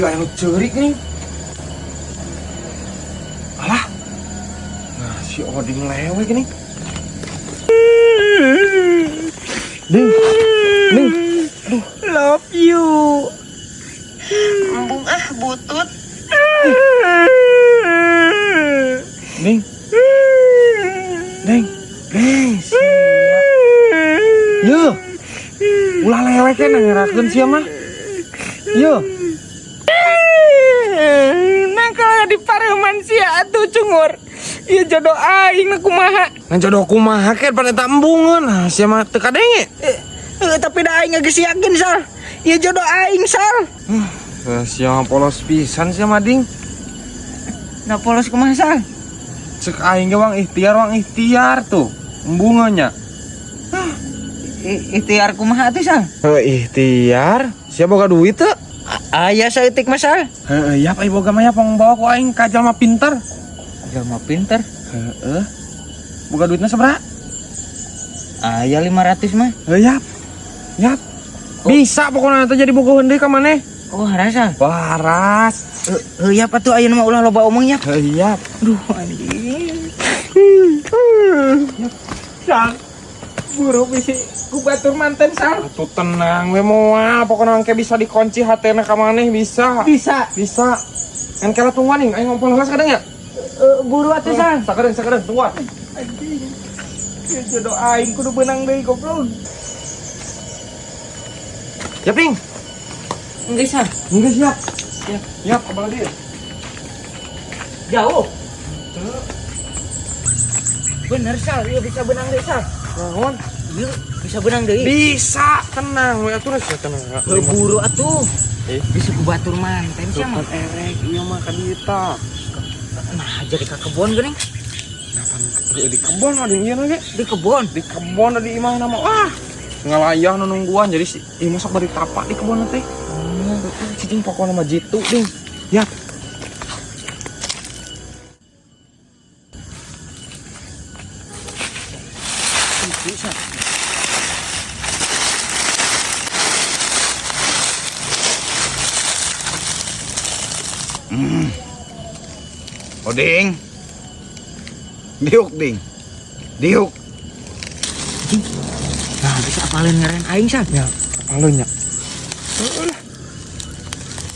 si anu cerik nih. Alah. Nah, si Oding lewek nih. Ding. Aduh, Love you. Embung butut. Ding. Yo. Ulah lewek kan ngerakeun sia mah. Yo. Nah kalau di pareman sia atuh cungur. Ieu jodoh aing kumaha. Ngan jodoh kumaha ke pada tak embungeun. Nah, sia mah teu kadenge. Tapi da aing geus yakin sal. Ieu jodoh aing sal. Sia polos pisan sia mah ding. Nah polos kumaha sal? Cek aing ge wang ikhtiar tuh. Embungeunnya. Ikhtiar kumaha atuh sal? Ikhtiar? Sia boga duit teu? Aya saeutik mah sal. Heeh, yap ai boga mah pang bawa ku aing ka jalma pinter. Jalma pinter. Heeh. Boga duitna sabaraha? Aya 500 mah. Yap. Bisa pokoknya nanti jadi buku heundeuy ka maneh. Oh harasa. Waras. Ya atuh ayeuna mah ulah loba omongnya. Yap. Duh anjing. Sal. Buru bisi ku batur manten sal. Atuh tenang we moal pokoknya engke bisa dikunci hatena ka maneh bisa. Bisa. Kan kala tungguan nih aing ngompol heula sakadeng ya. Buru atuh sal. Sakadeng tungguan. Anjing. Ya jodoh aing kudu beunang deui goblok. Ya ping. Enggak sal. Enggak siap. Siap abal dia. Jauh. Bener sal, iya bisa benang deui sal. Naon? Iya bisa benang deui. Bisa, tenang we atuh ya tenang. Buru atuh. Bisa ku batur manten sia mah. Erek ieu mah ka dieu tah. Nah jadi ka kebon geuning. Di kebon ada ieu na ge. Di kebon. Di kebon di imah nama wah ngalayah nu nungguan jadi si masak bari tapak di kebon teh. Cicing pokoknya mah jitu ding. Ya. Bisa. Oding. Diuk. Nah bisa apalin ngeren aing sal. Ya, alunya.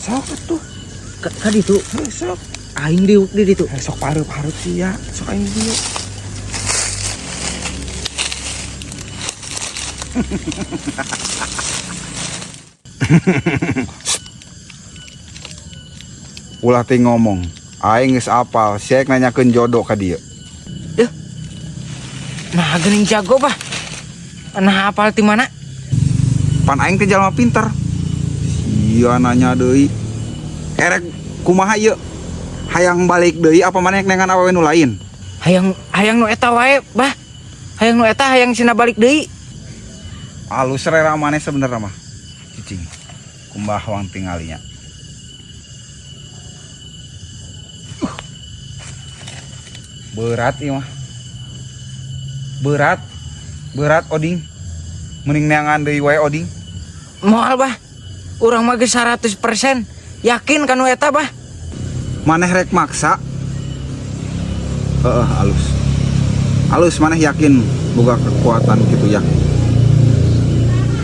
Sok atuh. Ka ditu. Sok. Aing diuk di ditu. Sok pareup sih ya. Sok aing dieu. Ulah teh ngomong. Aing geus apal, siek nanyakeun jodoh ka dieu. Nah geuning jago bah. Nah apal ti mana? Pan aing teh jalma pinter. Sia nanya deui. Erek kumaha ieu? Hayang balik deui apa maneh nengan awewe nu lain? Hayang nu eta wae bah. Hayang nu eta hayang sina balik deui. Alus rera maneh sebenarnya mah. Cicing. Kumbah wang tingalinya. Berat ieu mah. Berat Oding. Mending neangan deui wae Oding. Moal bah. Urang mah geus 100% yakin kanu eta bah. Maneh rek maksa. Heeh, alus maneh yakin boga kekuatan gitu ya.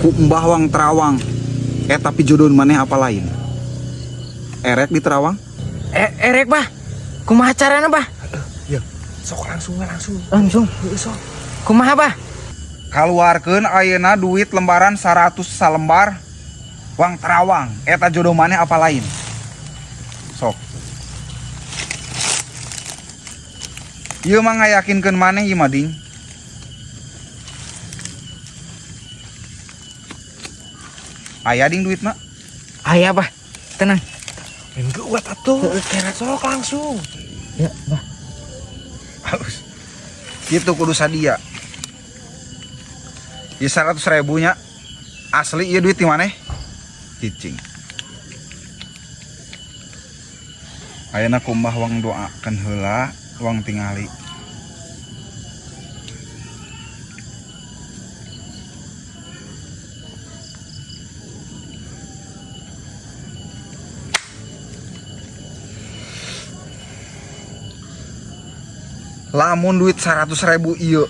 Ku Mbah Wang Terawang eta pijodohan maneh apa lain? Erek di Terawang? Erek bah. Kumaha carana bah? Ya. Sok langsung. Langsung. Sok. Kumaha bah? Kaluarkeun ayeuna duit lembaran 100 salembar Wang Terawang eta jodoh maneh apa lain? Sok. Ieu mah ngayakinkeun maneh ieu mah ding. Aya ding duit mah. Aya bah. Tenang. Enggak atuh. Sok langsung. Ya bah. Halus. Kitu kudu sadia. Ieu 100.000 nya asli ieu duit di maneh? Cicing. Ayeuna kumbah wang doakeun heula, wang tingali. lamun duit 100.000 ieu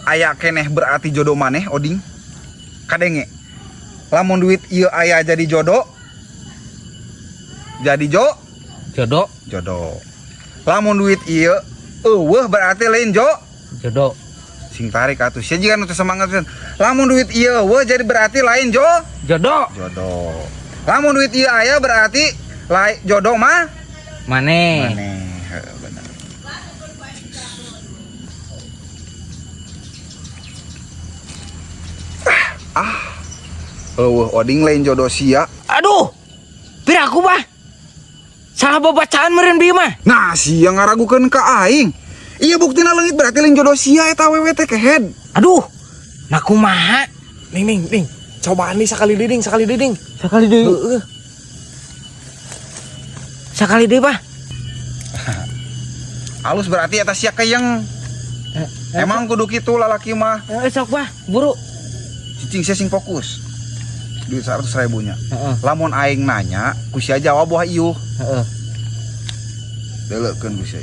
aya keneh berarti jodoh maneh oding kadenge. Lamun duit ieu aya jadi jodoh jadi Jodoh. jodoh. Lamun duit ieu eueuh berarti lain Jodoh. sing tarik atuh sia jiga nu teu semangat pisan. Lamun duit ieu eueuh jadi berarti lain Jodoh. jodoh. Lamun duit ieu aya berarti lain jodoh mah Maneh. Heuh, bener. Eueuh oding lain jodoh sia. Aduh. Piraku bah. Salah babacaan meureun bieu mah. Nah sia ngaragukeun ka aing. Iya buktina leungit berarti lain jodoh sia eta awewe teh kehead. Aduh. Nah kumaha? Ning. Cobaan nih sekali deui. Sakali deui. Heeh. Sakali deui bah. Halus berarti eta sia kayeng. Emang kudu kitu lalaki mah. Sok bah, buru. Cicing sia sing fokus. Duit 100.000 nya. Heeh. Lamun aing nanya, ku sia jawab wah ieuh. Heeh. Deleukeun ku sia.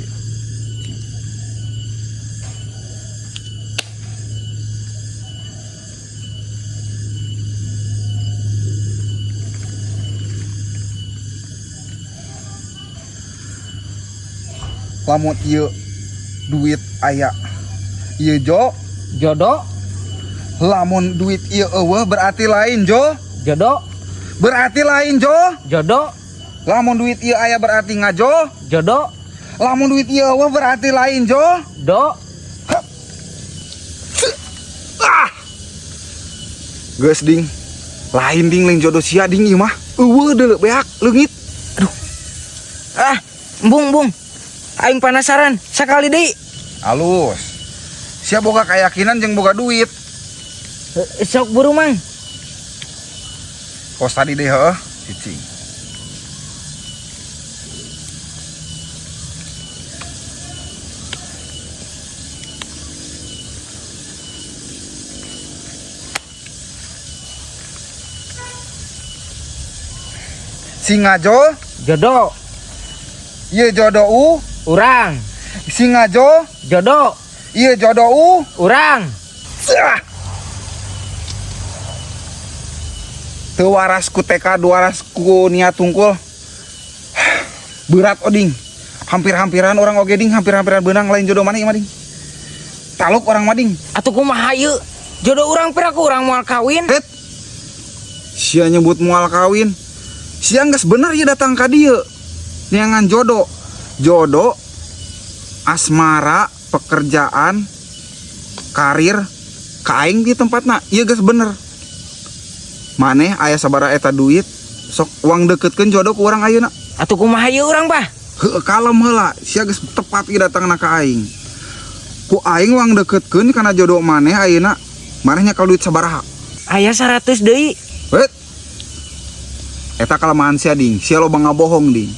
Lamun ieu duit aya ieu Jodoh. lamun duit ieu eueuh berarti lain Jodoh. berarti lain Jodoh. lamun duit ieu aya berarti Jodoh. lamun duit ieu eueuh berarti lain Do. geus ding lain ding lain jodoh sia ding ieu mah eueuh deuleu beak leungit Bung. Aing penasaran. Sakali deui. alus sia boga keyakinan jeung boga duit Sok buru mang. kos tadi deh heuh cicing singajo Jodoh. ieu jodoh Urang. singajo Jodoh. ieu jodoh Urang. teu waras ku tekad waras ku niat tungkul berat oding hampir-hampiran orang oge ding hampir-hampiran beunang lain jodoh mana ieu mah ding taluk orang mah ding Atuh kumaha ieu? Jodoh urang piraku urang moal kawin. Tet. Sia nyebut mual kawin sia geus bener ieu datang ka dieu neangan jodoh asmara pekerjaan karir kaing di tempatna ieu geus bener maneh aya sabaraha eta duit sok uang deketkeun jodoh ku urang ayeuna Atuh kumaha ieu urang bah? heuh kalem heula sia geus tepat ieu datangna ka aing ku aing uang deketkeun kana jodoh maneh ayeuna maneh nya kalau duit sabaraha Aya 100 deui. wet eta kalemahan sia ding sia loba ngabohong ding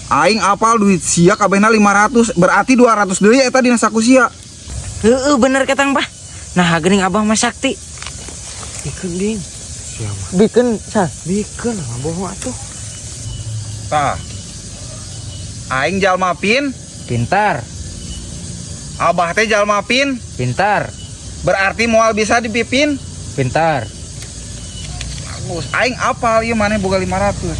aing apal duit sia kabehna 500 berarti 200 deui eta dina saku sia Heeh bener ketang bah. Nah geuning Abah mah sakti. Bikeun ding. Bikeun sah. Bikeun ngabohong atuh. tah aing jalma Pintar. abah teh jalma Pintar. berarti moal bisa dipipin Pintar. bagus aing apal ieu maneh boga 500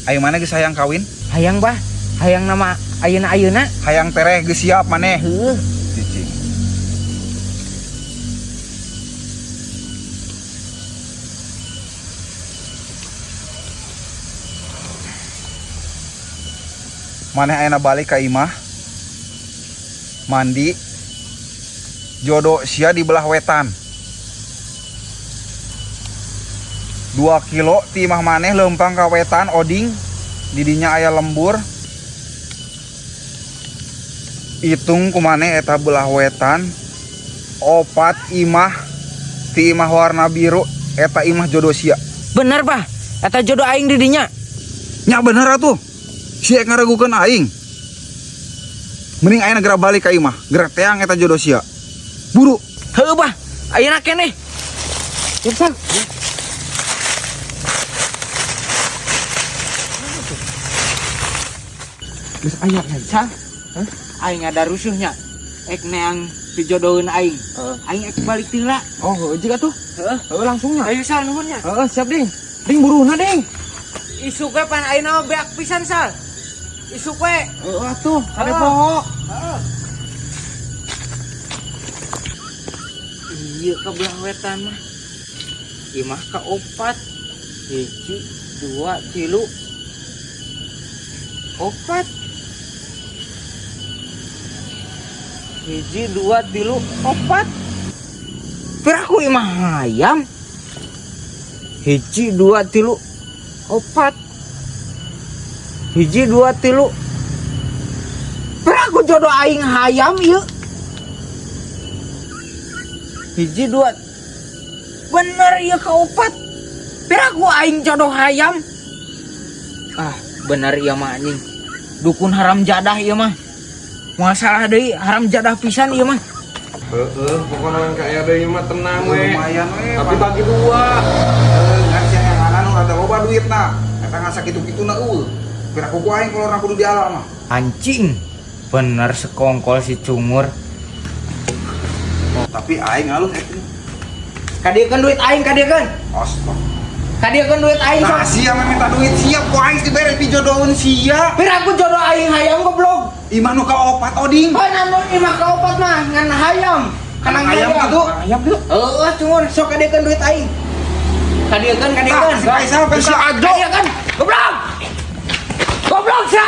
aing maneh geus hayang kawin Hayang bah. Hayang nama ayeuna. hayang tereh geus siap maneh Heeh. cicing maneh ayeuna balik ka imah mandi jodoh sia di belah wetan 2 kilo ti imah maneh lempang ka wetan oding didinya aya lembur hitung ku maneh eta belah wetan 4 imah ti imah warna biru eta imah jodoh sia Bener bah. Eta jodoh aing di dinya. nya bener atuh sia ngaragukeun aing mending ayeuna geura balik ka imah geura teang eta jodoh sia buru Heuh bah. Ayeuna keneh. Yuk, San. Geus aya nya. Sa? Aing ada rusuhnya. Ek neang dijodohin aing. Aing ek balik tila. Oh, heuh jiga tuh. Heuh langsungnya. Ayo sal nuhunnya. Heeh, siap ding. Ding buruhna ding. Isuk we pan ayeuna beak pisan sal. Isuk we. Heeh atuh, kade Heeh. poho. Iya kebelah wetan mah. Imah ka 4. 1, 2, 3. 4. 1, 2, 3, 4. Piraku imah hayam. 1, 2, 3, 4. 1, 2, 3. Piraku jodoh aing hayam ieu. 1, 2. Bener ieu ka 4. Piraku aing jodoh hayam. Ah, bener ieu mah anjing. Dukun haram jadah ieu mah. Moal salah deui haram jadah pisan ieu mah. Heeh, pokona kayak ada mah tenang we. Lumayan we. Tapi bagi 2. Kan sia yang anu rada loba duitna. Eta ngasa kitu-kituna eueuh. Piraku ku aing kolorna kudu di alam mah. Anjing. Bener sekongkol si Cungur. Tapi aing alus eta. Kadiekeun duit aing kadiekeun. Astaga. Kadiekeun duit aing Nah, sok. sia minta duit siap ku aing dibere pijodoheun sia. Piraku jodoh aing hayam goblok. Imah nu ka 4 oding. Oh, namun imah ka 4 mah ngan hayam. Kanang Hayam hayam gitu. Ayam tuh. Heeh, Cungur, sok kadiekeun duit aing. Kadiekeun. Si Faisal Si Ajo. Kadiekeun. Goblok. Goblok, Sa.